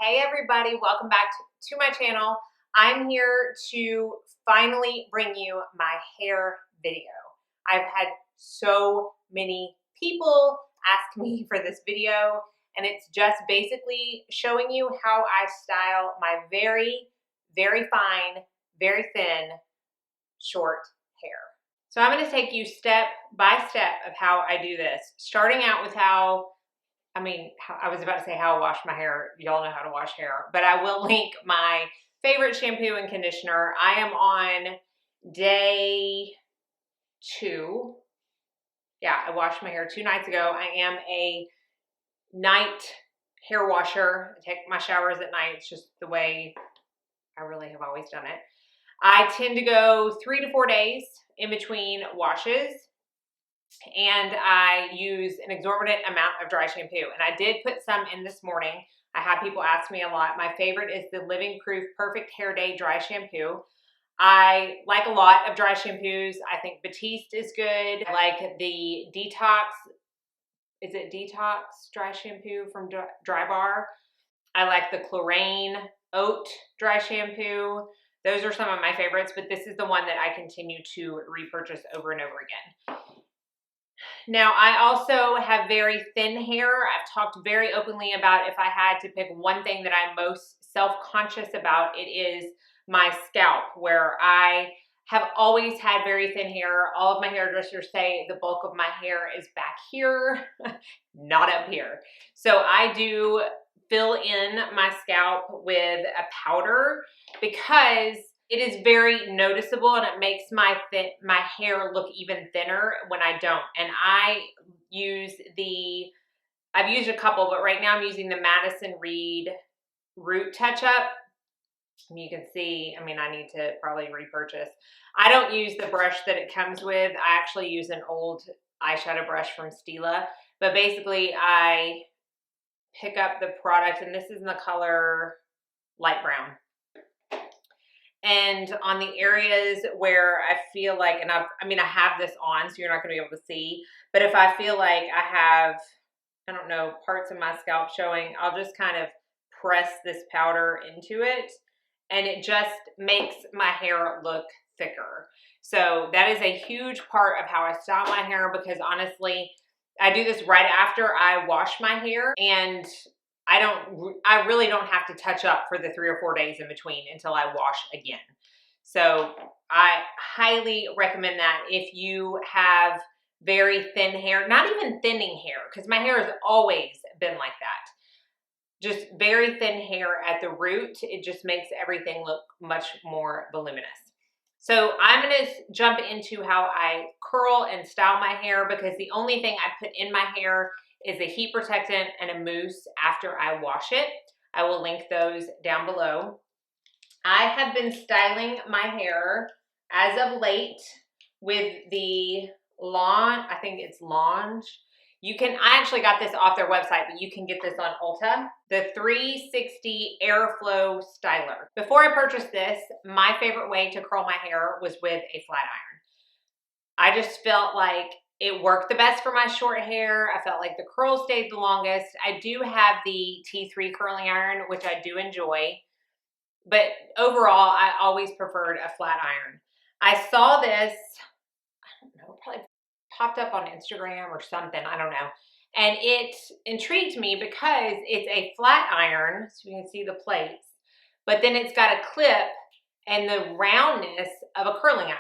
Hey everybody, welcome back to my channel. I'm here to finally bring you my hair video. I've had so many people ask me for this video, and it's just basically showing you how I style my very, very fine, very thin, short hair. So I'm going to take you step by step of how I do this, starting out with I was about to say how I wash my hair. Y'all know how to wash hair, but I will link my favorite shampoo and conditioner. I am on day 2. Yeah, I washed my hair 2 nights ago. I am a night hair washer. I take my showers at night. It's just the way I really have always done it. I tend to go 3 to 4 days in between washes, and I use an exorbitant amount of dry shampoo. And I did put some in this morning. I have people ask me a lot. My favorite is the Living Proof Perfect Hair Day Dry Shampoo. I like a lot of dry shampoos. I think Batiste is good. I like the Detox, is it Detox dry shampoo from Dry Bar? I like the Chlorane Oat dry shampoo. Those are some of my favorites, but this is the one that I continue to repurchase over and over again. Now, I also have very thin hair. I've talked very openly about if I had to pick one thing that I'm most self-conscious about, it is my scalp, where I have always had very thin hair. All of my hairdressers say the bulk of my hair is back here, not up here. So I do fill in my scalp with a powder because it is very noticeable, and it makes my hair look even thinner when I don't. And I've used a couple, but right now I'm using the Madison Reed Root Touch-Up. You can see, I need to probably repurchase. I don't use the brush that it comes with. I actually use an old eyeshadow brush from Stila. But basically, I pick up the product, and this is in the color light brown. And on the areas where I feel like, and I have this on, so you're not going to be able to see, but if I feel like I have, I don't know, parts of my scalp showing, I'll just kind of press this powder into it, and it just makes my hair look thicker. So that is a huge part of how I style my hair, because honestly, I do this right after I wash my hair, and I really don't have to touch up for the 3 or 4 days in between until I wash again. So I highly recommend that if you have very thin hair, not even thinning hair, because my hair has always been like that. Just very thin hair at the root. It just makes everything look much more voluminous. So I'm going to jump into how I curl and style my hair, because the only thing I put in my hair is a heat protectant and a mousse after I wash it. I will link those down below. I have been styling my hair as of late with the I think it's Lange. I actually got this off their website, but you can get this on Ulta. The 360 Airflow Styler. Before I purchased this, my favorite way to curl my hair was with a flat iron. I just felt like it worked the best for my short hair. I felt like the curls stayed the longest. I do have the T3 curling iron, which I do enjoy, but overall, I always preferred a flat iron. I saw this, I don't know, probably popped up on Instagram or something, I don't know. And it intrigued me because it's a flat iron, so you can see the plates, but then it's got a clip and the roundness of a curling iron.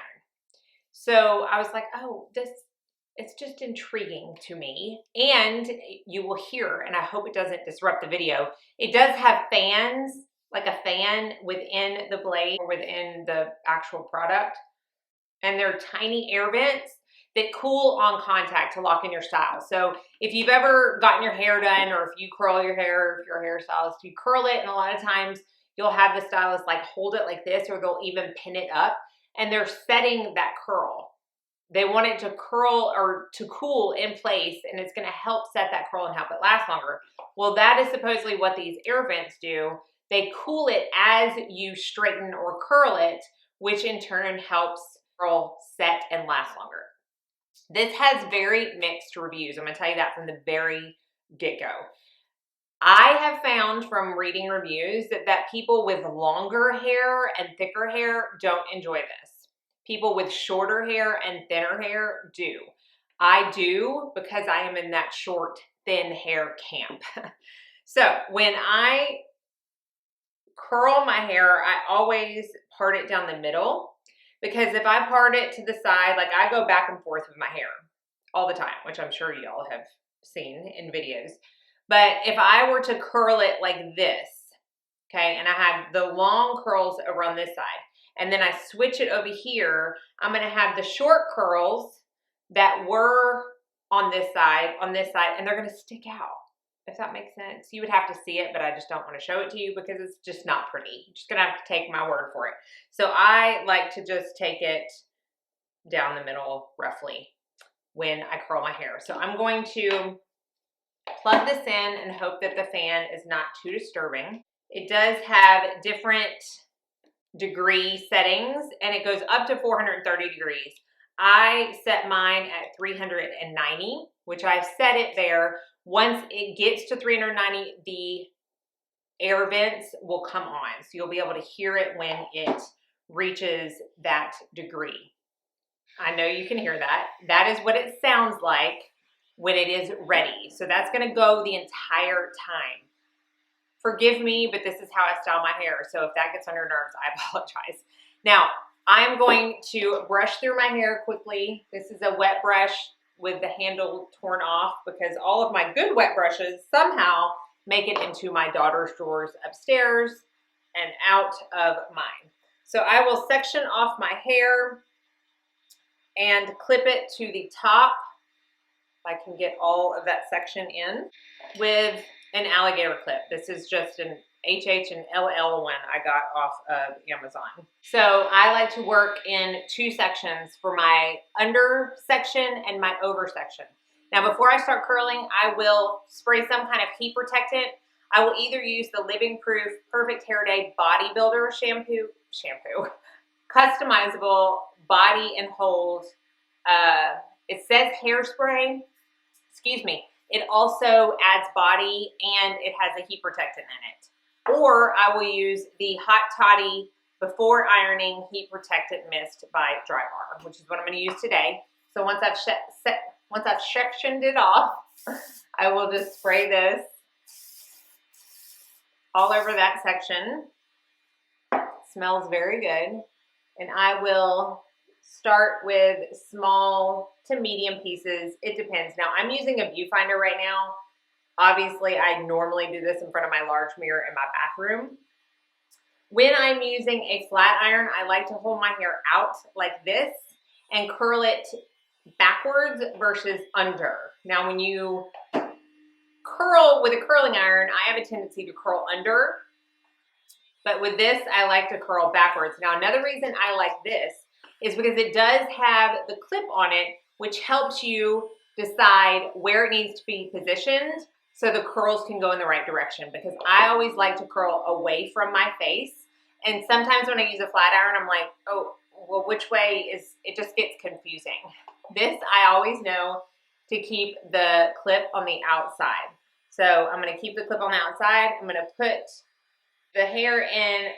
So I was like, oh, it's just intriguing to me. And you will hear, and I hope it doesn't disrupt the video, it does have fans, like a fan within the blade or within the actual product. And they're tiny air vents that cool on contact to lock in your style. So if you've ever gotten your hair done, or if you curl your hair, if you're a hairstylist, you curl it, and a lot of times you'll have the stylist like hold it like this, or they'll even pin it up, and they're setting that curl. They want it to curl or to cool in place, and it's going to help set that curl and help it last longer. Well, that is supposedly what these air vents do. They cool it as you straighten or curl it, which in turn helps curl, set, and last longer. This has very mixed reviews. I'm going to tell you that from the very get-go. I have found from reading reviews that people with longer hair and thicker hair don't enjoy this. People with shorter hair and thinner hair do. I do because I am in that short, thin hair camp. So when I curl my hair, I always part it down the middle, because if I part it to the side, like I go back and forth with my hair all the time, which I'm sure y'all have seen in videos. But if I were to curl it like this, okay, and I have the long curls over on this side, and then I switch it over here, I'm gonna have the short curls that were on this side, and they're gonna stick out, if that makes sense. You would have to see it, but I just don't want to show it to you because it's just not pretty. You're just gonna have to take my word for it. So I like to just take it down the middle roughly when I curl my hair. So I'm going to plug this in and hope that the fan is not too disturbing. It does have different degree settings, and it goes up to 430 degrees. I set mine at 390, which I've set it there. Once it gets to 390, the air vents will come on. So you'll be able to hear it when it reaches that degree. I know you can hear that. That is what it sounds like when it is ready. So that's gonna go the entire time. Forgive me, but this is how I style my hair. So if that gets on your nerves, I apologize. Now, I'm going to brush through my hair quickly. This is a wet brush with the handle torn off because all of my good wet brushes somehow make it into my daughter's drawers upstairs and out of mine. So I will section off my hair and clip it to the top. I can get all of that section in with an alligator clip. This is just an HH and LL one I got off of Amazon. So I like to work in two sections for my under section and my over section. Now before I start curling, I will spray some kind of heat protectant. I will either use the Living Proof Perfect Hair Day Bodybuilder shampoo, customizable body and hold. It says hairspray. Excuse me. It also adds body and it has a heat protectant in it. Or I will use the Hot Toddy Before Ironing Heat Protectant Mist by Drybar, which is what I'm going to use today. So once I've sectioned it off, I will just spray this all over that section. It smells very good. And I will start with small to medium pieces. It depends. Now I'm using a viewfinder right now. Obviously, I normally do this in front of my large mirror in my bathroom. When I'm using a flat iron, I like to hold my hair out like this and curl it backwards versus under. Now, when you curl with a curling iron, I have a tendency to curl under, but with this, I like to curl backwards. Now, another reason I like this is because it does have the clip on it, which helps you decide where it needs to be positioned so the curls can go in the right direction, because I always like to curl away from my face. And sometimes when I use a flat iron, I'm like, oh, well, which way is, it just gets confusing. This, I always know to keep the clip on the outside. So I'm gonna keep the clip on the outside. I'm gonna put the hair in,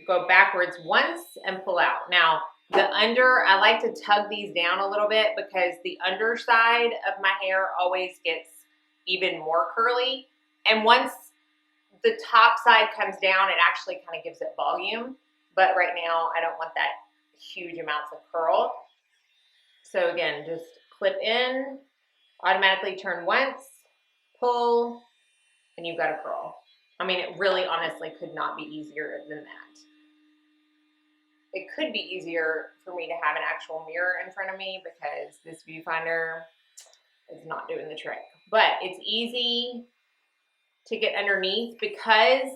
go backwards once and pull out. Now, the under, I like to tug these down a little bit because the underside of my hair always gets even more curly. And once the top side comes down, it actually kind of gives it volume. But right now, I don't want that huge amounts of curl. So again, just clip in, automatically turn once, pull, and you've got a curl. I mean, it really honestly could not be easier than that. It could be easier for me to have an actual mirror in front of me because this viewfinder is not doing the trick. But it's easy to get underneath because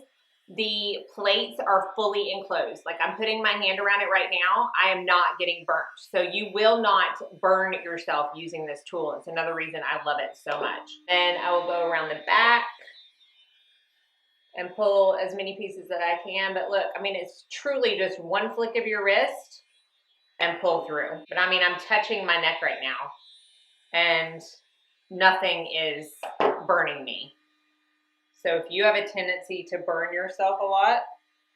the plates are fully enclosed. Like I'm putting my hand around it right now. I am not getting burnt. So you will not burn yourself using this tool. It's another reason I love it so much. Then I will go around the back and pull as many pieces that I can. But look, I mean, it's truly just one flick of your wrist and pull through. But I mean, I'm touching my neck right now and nothing is burning me. So if you have a tendency to burn yourself a lot,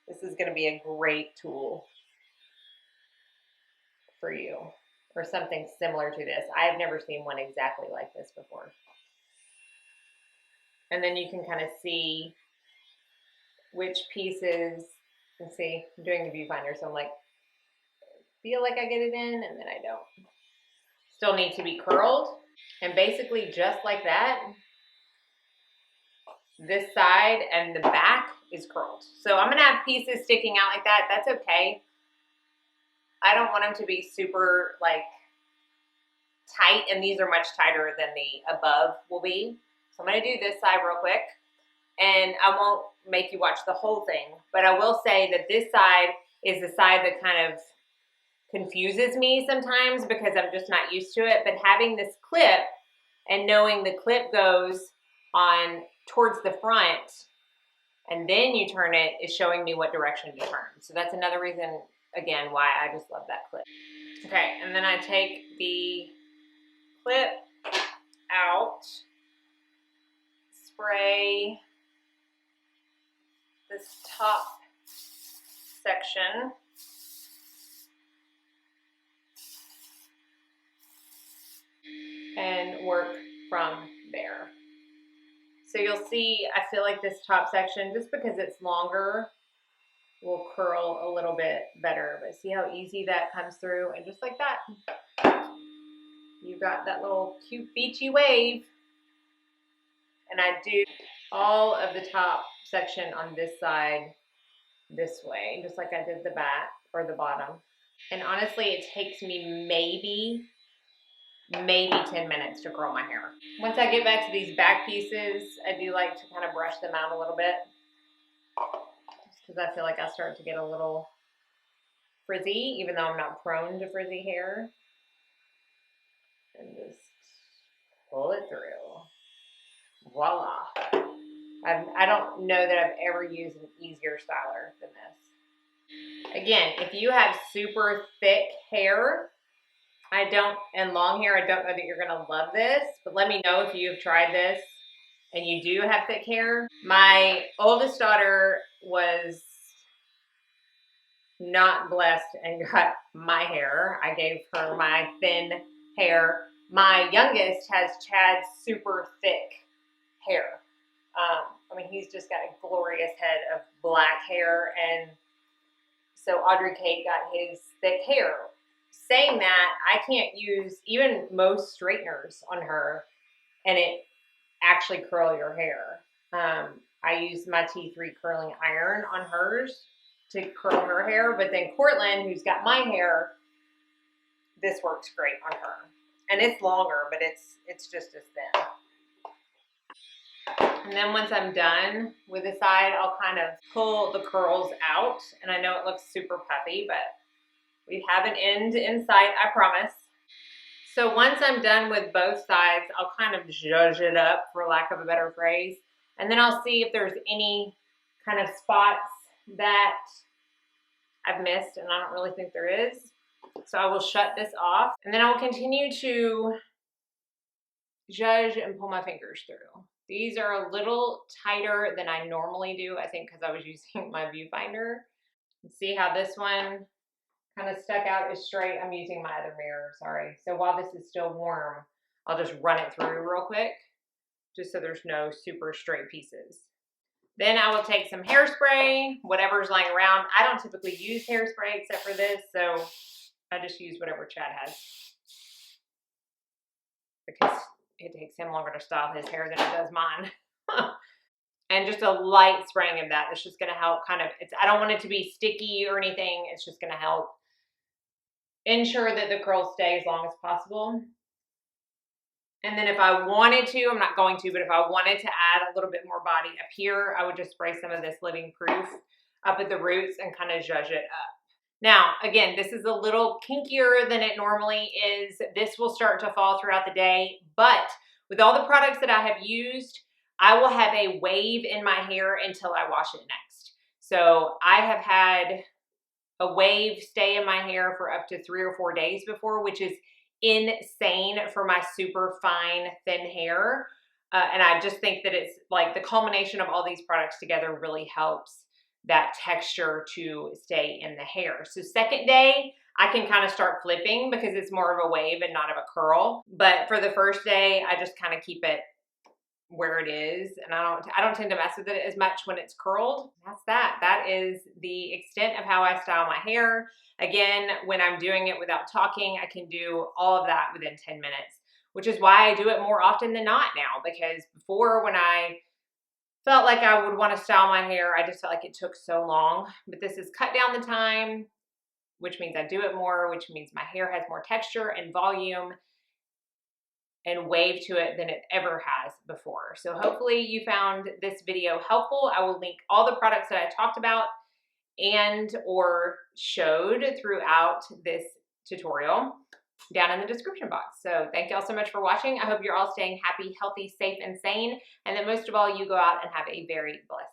this is going to be a great tool for you, or something similar to this. I've never seen one exactly like this before. And then you can kind of see which pieces, and see, I'm doing the viewfinder, so I'm like, feel like I get it in, and then I don't. Still need to be curled. And basically just like that, this side and the back is curled. So I'm gonna have pieces sticking out like that. That's okay. I don't want them to be super like tight, and these are much tighter than the above will be. So I'm gonna do this side real quick, and I won't make you watch the whole thing, but I will say that this side is the side that kind of confuses me sometimes because I'm just not used to it. But having this clip and knowing the clip goes on towards the front and then you turn it is showing me what direction to turn. So that's another reason, again, why I just love that clip. Okay, and then I take the clip out, spray this top section, and work from there. So you'll see, I feel like this top section, just because it's longer, will curl a little bit better. But see how easy that comes through? And just like that, you've got that little cute beachy wave. And I do all of the top section on this side this way, just like I did the back or the bottom. And honestly, it takes me maybe 10 minutes to curl my hair. Once I get back to these back pieces, I do like to kind of brush them out a little bit, just because I feel like I start to get a little frizzy, even though I'm not prone to frizzy hair. And just pull it through. Voila. I don't know that I've ever used an easier styler than this. Again, if you have super thick hair, and long hair, I don't know that you're gonna love this, but let me know if you've tried this and you do have thick hair. My oldest daughter was not blessed and got my hair. I gave her my thin hair. My youngest has Chad's super thick hair. I mean, he's just got a glorious head of black hair, and so Audrey Kate got his thick hair. Saying that, I can't use even most straighteners on her and it actually curl your hair. I use my T3 curling iron on hers to curl her hair, but then Cortland, who's got my hair, this works great on her. And it's longer, but it's just as thin. And then once I'm done with the side, I'll kind of pull the curls out. And I know it looks super puffy, but we have an end in sight, I promise. So once I'm done with both sides, I'll kind of zhuzh it up, for lack of a better phrase. And then I'll see if there's any kind of spots that I've missed, and I don't really think there is. So I will shut this off, and then I will continue to zhuzh and pull my fingers through. These are a little tighter than I normally do, I think because I was using my viewfinder. See how this one kind of stuck out is straight. I'm using my other mirror, sorry. So while this is still warm, I'll just run it through real quick, just so there's no super straight pieces. Then I will take some hairspray, whatever's lying around. I don't typically use hairspray except for this, so I just use whatever Chad has, because it takes him longer to style his hair than it does mine. And just a light spraying of that. It's just gonna help kind of, I don't want it to be sticky or anything. It's just gonna help ensure that the curls stay as long as possible. And then if I wanted to, I'm not going to, but if I wanted to add a little bit more body up here, I would just spray some of this Living Proof up at the roots and kind of zhuzh it up. Now, again, this is a little kinkier than it normally is. This will start to fall throughout the day, but with all the products that I have used, I will have a wave in my hair until I wash it next. So I have had a wave stay in my hair for up to 3 or 4 days before, which is insane for my super fine, thin hair. And I just think that it's like the culmination of all these products together really helps that texture to stay in the hair. So second day, I can kind of start flipping because it's more of a wave and not of a curl. But for the first day, I just kind of keep it where it is, and I don't tend to mess with it as much when it's curled. That's that. That is the extent of how I style my hair. Again, when I'm doing it without talking, I can do all of that within 10 minutes, which is why I do it more often than not now, because before, when I felt like I would want to style my hair, I just felt like it took so long. But this has cut down the time, which means I do it more, which means my hair has more texture and volume and wave to it than it ever has before. So hopefully you found this video helpful. I will link all the products that I talked about and or showed throughout this tutorial down in the description box. So thank y'all so much for watching. I hope you're all staying happy, healthy, safe, and sane, and that most of all, you go out and have a very blessed